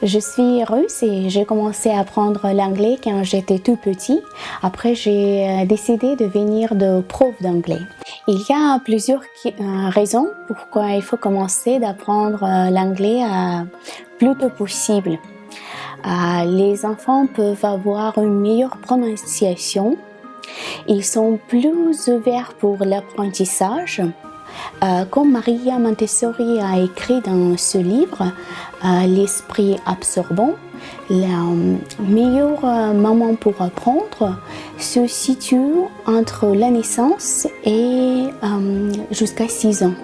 Je suis russe et j'ai commencé à apprendre l'anglais quand j'étais tout petit. Après, j'ai décidé de devenir prof d'anglais. Il y a plusieurs raisons pourquoi il faut commencer d'apprendre l'anglais plus tôt possible. Les enfants peuvent avoir une meilleure prononciation. Ils sont plus ouverts pour l'apprentissage. Comme Maria Montessori a écrit dans ce livre, l'esprit absorbant, le meilleur moment pour apprendre se situe entre la naissance et jusqu'à 6 ans.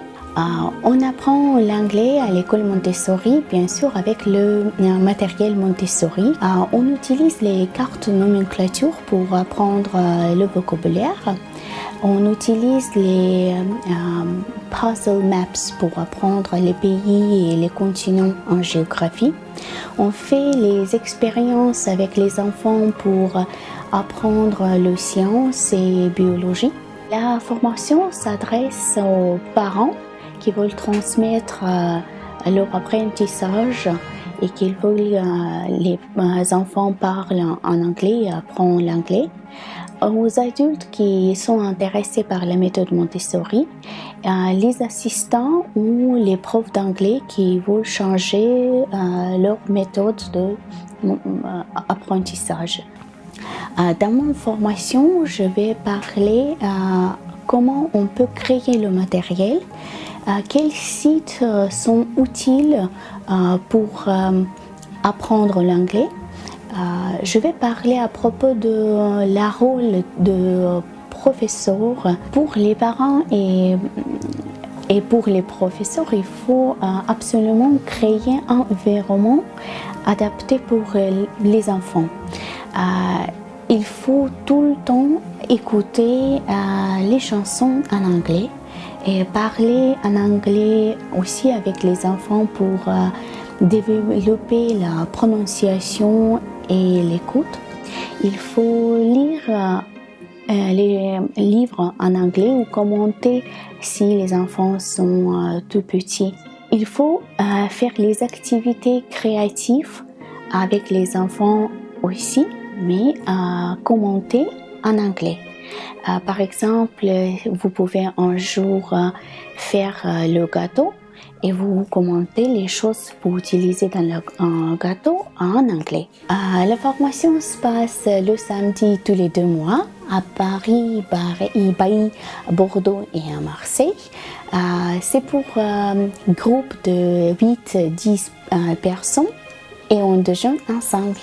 On apprend l'anglais à l'école Montessori, bien sûr, avec le matériel Montessori. On utilise les cartes nomenclature pour apprendre le vocabulaire. On utilise les puzzle maps pour apprendre les pays et les continents en géographie. On fait les expériences avec les enfants pour apprendre les sciences et biologie. La formation s'adresse aux parents qui veulent transmettre leur apprentissage et qui veulent les enfants parlent en anglais et apprennent l'anglais. Aux adultes qui sont intéressés par la méthode Montessori, les assistants ou les profs d'anglais qui veulent changer leur méthode d'apprentissage. Dans mon formation, je vais parler comment on peut créer le matériel, quels sites sont utiles pour apprendre l'anglais. Je vais parler à propos de la rôle de professeur. Pour les parents et pour les professeurs, il faut absolument créer un environnement adapté pour les enfants. Il faut tout le temps écouter les chansons en anglais et parler en anglais aussi avec les enfants pour développer la prononciation et l'écoute. Il faut lire les livres en anglais ou commenter si les enfants sont tout petits. Il faut faire les activités créatives avec les enfants aussi, mais commenter en anglais. Par exemple, vous pouvez un jour faire le gâteau et vous commentez les choses pour utiliser dans le gâteau en anglais. La formation se passe le samedi tous les 2 mois à Paris, Bordeaux et à Marseille. C'est pour un groupe de 8-10 personnes et on déjeune ensemble.